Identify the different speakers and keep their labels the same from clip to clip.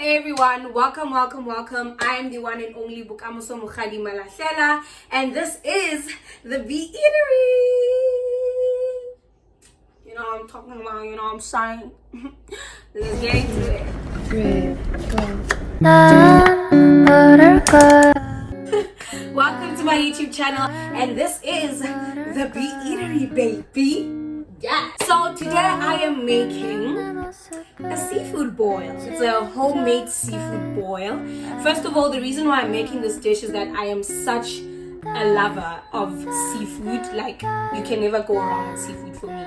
Speaker 1: Hey everyone, welcome. I am the one and only Bukamuso Mukhadi Malahlela, and this is TheB.eat.ory. You know what I'm talking about, you know what I'm saying? Let's get into it. 3, 2. Welcome to my YouTube channel, and this is TheB.eat.ory, baby. Yeah. So today I am making a seafood boil. It's a homemade seafood boil. First of all, the reason why I'm making this dish is that I am such a lover of seafood. Like, you can never go wrong with seafood for me.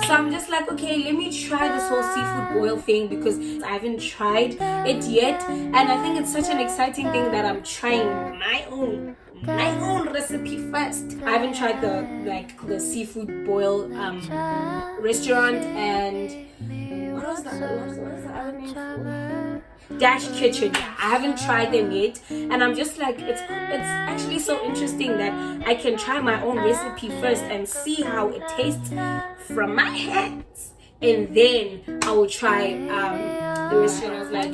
Speaker 1: So I'm just like, okay, let me try this whole seafood boil thing because I haven't tried it yet, and I think it's such an exciting thing that I'm trying my own recipe first. I haven't tried the seafood boil restaurant, and what was the other name for? Dash Kitchen. Yeah, I haven't tried them yet, and I'm just like, it's actually so interesting that I can try my own recipe first and see how it tastes from my hands, and then I will try the restaurant. I was like,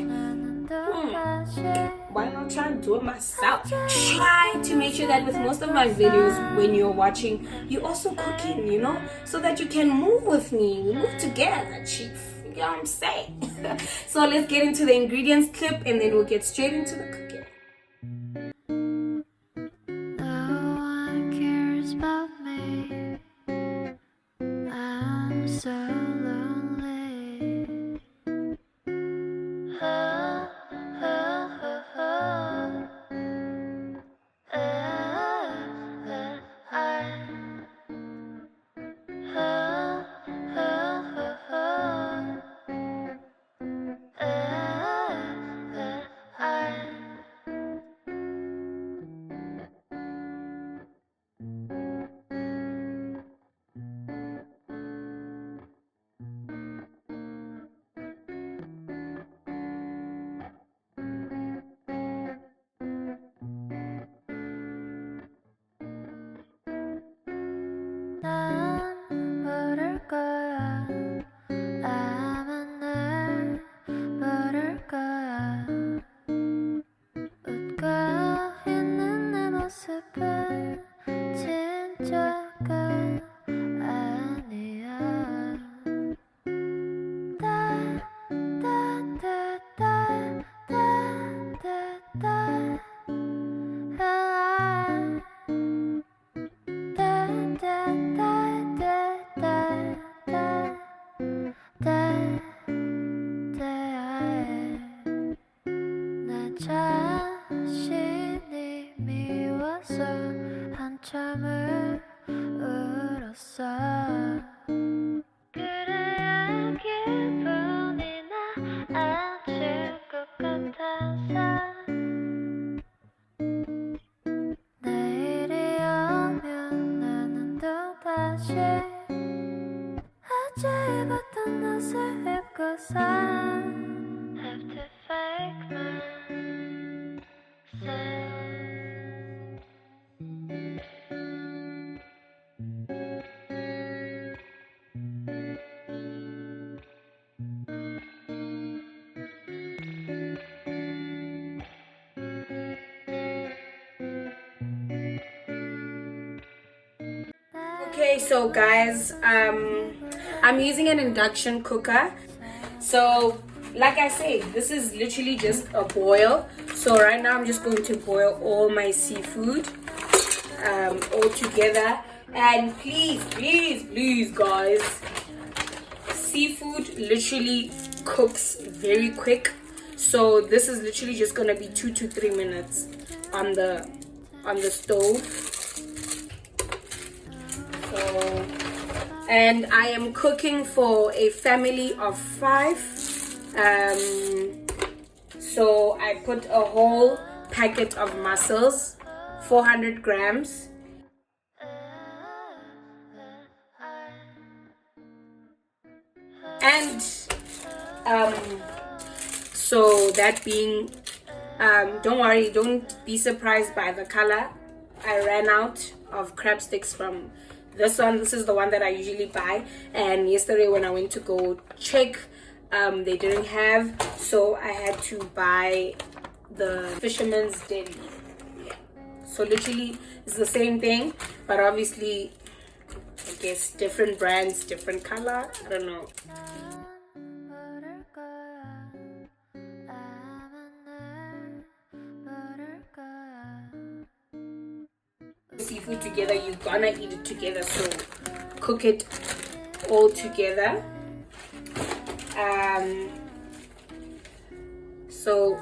Speaker 1: why not try and do it myself? Try to make sure that with most of my videos, when you're watching, you're also cooking, you know, so that you can move with me. We move together, chief. You know what I'm saying? So let's get into the ingredients clip, and then we'll get straight into the cooking.
Speaker 2: No one cares about me. I'm so lonely. Oh, oh, oh, oh. 난 모를 거야. 아마 날 모를 거야. 웃고 있는 내 모습은 진짜가 아니야. 자신이 미워서 한참을 울었어. 그래야 기분이 나아질 것 같아서 내일이 오면 나는 또다시 어제 입었던 옷을 입고서 have to fake myself.
Speaker 1: Okay, so guys, I'm using an induction cooker. So like I say, this is literally just a boil. So right now I'm just going to boil all my seafood all together. And please guys, seafood literally cooks very quick. So this is literally just gonna be 2 to 3 minutes on the stove. So, and I am cooking for a family of 5. So I put a whole packet of mussels, 400 grams. And so that being, don't worry, don't be surprised by the color. I ran out of crab sticks from this one. This is the one that I usually buy, and yesterday when I went to go check they didn't have, so I had to buy the Fisherman's Deli. Yeah. So literally it's the same thing, but obviously I guess different brands, different color. I don't know. Seafood together, you're gonna eat it together, so cook it all together. So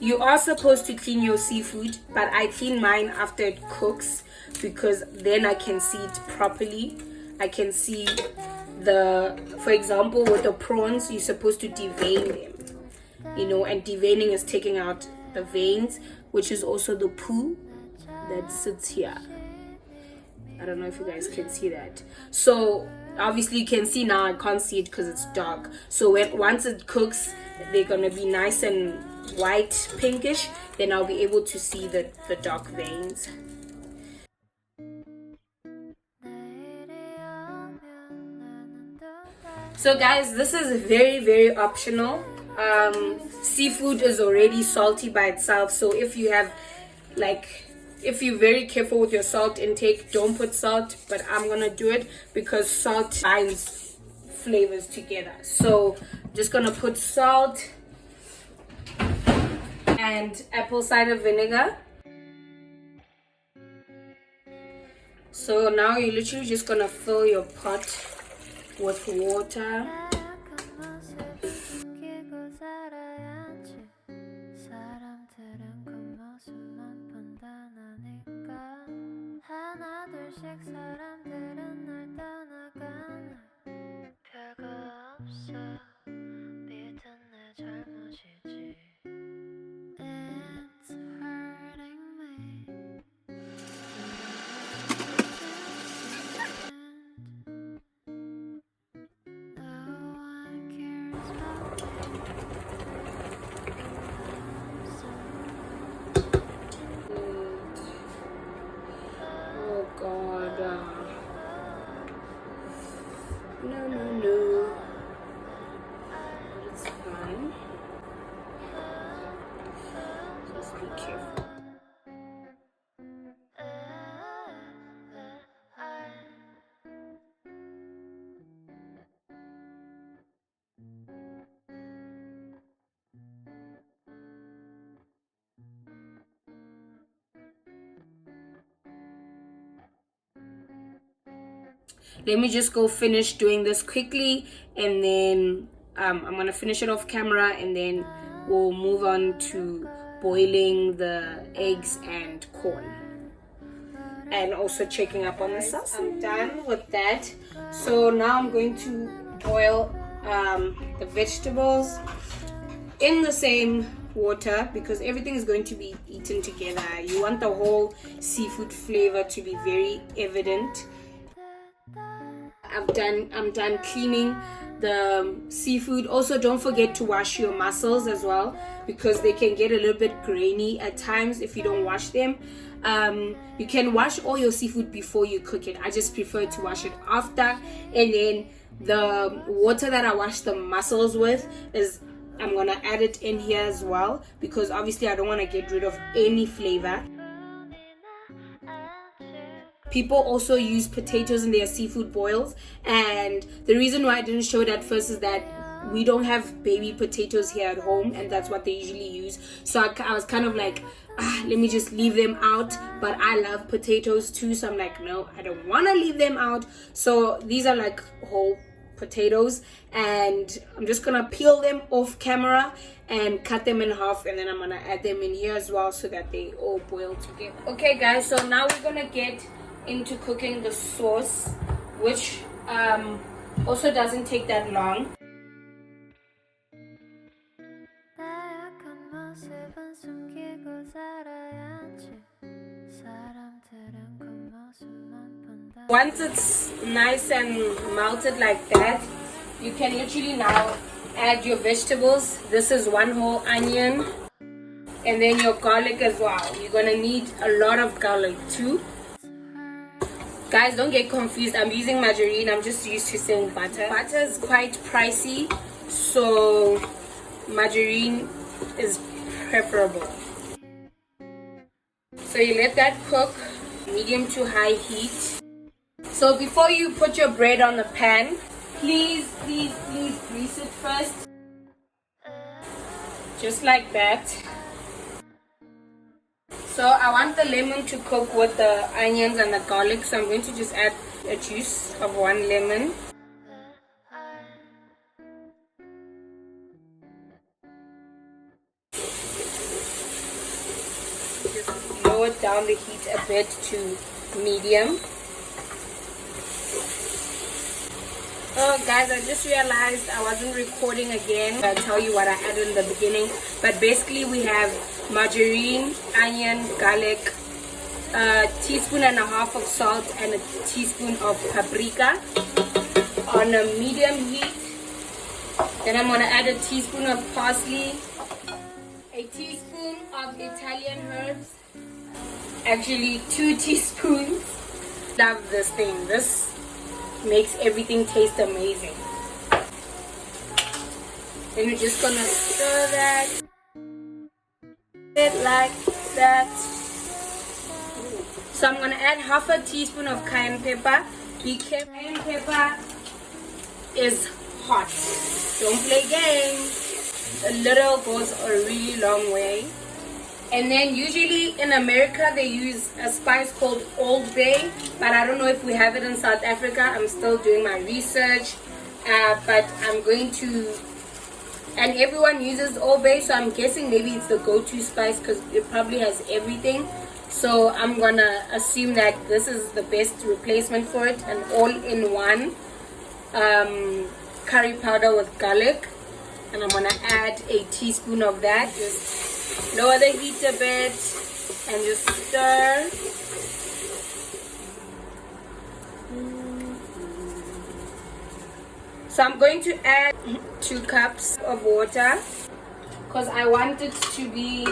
Speaker 1: you are supposed to clean your seafood, but I clean mine after it cooks because then I can see it properly. I can see for example, with the prawns, you're supposed to devein them, you know, and deveining is taking out the veins, which is also the poo that sits here. I don't know if you guys can see that. So obviously you can see now. I can't see it because it's dark. So once it cooks, they're gonna be nice and white pinkish. Then I'll be able to see the dark veins. So guys, this is very, very optional. Seafood is already salty by itself, so if you're very careful with your salt intake, don't put salt, but I'm gonna do it because salt binds flavors together. So I'm just gonna put salt and apple cider vinegar. So now you're literally just gonna fill your pot with water. No. It's fine. Just be careful. Let me just go finish doing this quickly, and then I'm gonna finish it off camera, and then we'll move on to boiling the eggs and corn, and also checking up on the sauce. I'm done with that. So now I'm going to boil the vegetables in the same water because everything is going to be eaten together. You want the whole seafood flavor to be very evident. I'm done cleaning the seafood. Also, don't forget to wash your mussels as well because they can get a little bit grainy at times if you don't wash them. You can wash all your seafood before you cook it. I just prefer to wash it after, and then the water that I wash the mussels with is I'm gonna add it in here as well because obviously I don't want to get rid of any flavor. People also use potatoes in their seafood boils, and the reason why I didn't show it at first is that we don't have baby potatoes here at home, and that's what they usually use. So I was kind of like, let me just leave them out, but I love potatoes too, so I'm like, no, I don't want to leave them out. So these are like whole potatoes, and I'm just gonna peel them off camera and cut them in half, and then I'm gonna add them in here as well so that they all boil together. Okay guys, so now we're gonna get into cooking the sauce, which also doesn't take that long. Once it's nice and melted like that, you can literally now add your vegetables. This is one whole onion, and then your garlic as well. You're gonna need a lot of garlic too. Guys, don't get confused. I'm using margarine. I'm just used to saying butter. Butter is quite pricey, so margarine is preferable. So you let that cook medium to high heat. So before you put your bread on the pan, please grease it first, just like that. So I want the lemon to cook with the onions and the garlic, so I'm going to just add a juice of 1 lemon. Just lower down the heat a bit to medium. Oh guys, I just realized I wasn't recording again. I'll tell you what I added in the beginning. But basically we have margarine, onion, garlic, a teaspoon and a half of salt, and a teaspoon of paprika on a medium heat. Then I'm going to add a teaspoon of parsley, a teaspoon of Italian herbs, actually 2 teaspoons. Love this thing. This makes everything taste amazing. Then we're just gonna stir that it like that. So I'm gonna add half a teaspoon of cayenne pepper. Be careful, cayenne pepper is hot. Don't play games. A little goes a really long way. And then usually in America they use a spice called Old Bay, but I don't know if we have it in South Africa. I'm still doing my research, but I'm going to, and everyone uses Old Bay, so I'm guessing maybe it's the go-to spice because it probably has everything. So I'm gonna assume that this is the best replacement for it, an all-in-one curry powder with garlic, and I'm gonna add a teaspoon of that. Just lower the heat a bit and just stir. So I'm going to add 2 cups of water because I want it to be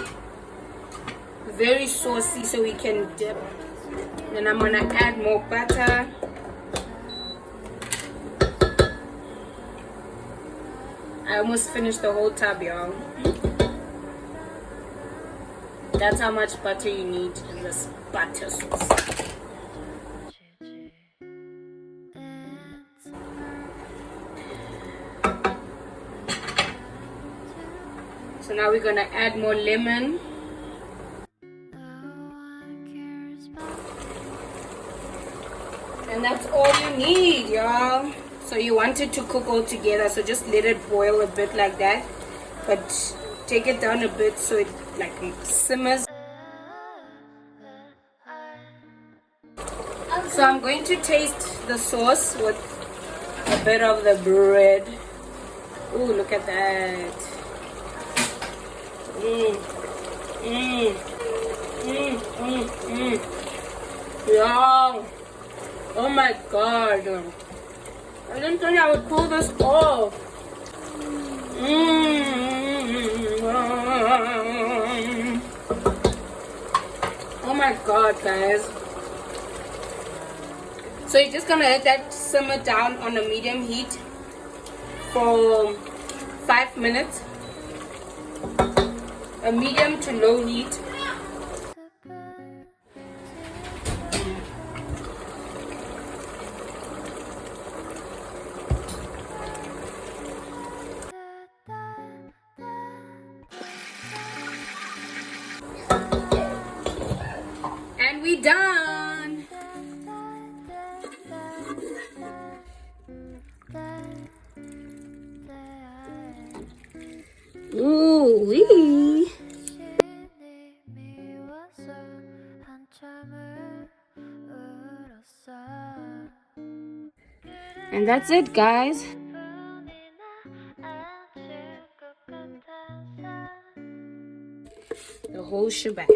Speaker 1: very saucy so we can dip. Then I'm gonna add more butter. I almost finished the whole tub, y'all. That's how much butter you need in this butter sauce. So now we're gonna add more lemon. And that's all you need, y'all. So you want it to cook all together, so just let it boil a bit like that. But take it down a bit so it like simmers. So I'm going to taste the sauce with a bit of the bread. Ooh, look at that. Yeah. Oh my god. I didn't think I would pull this off. Oh my god, guys. So you're just gonna let that simmer down on a medium heat for 5 minutes. A medium to low heat. And we done. Ooh wee. And that's it, guys. The whole shebang.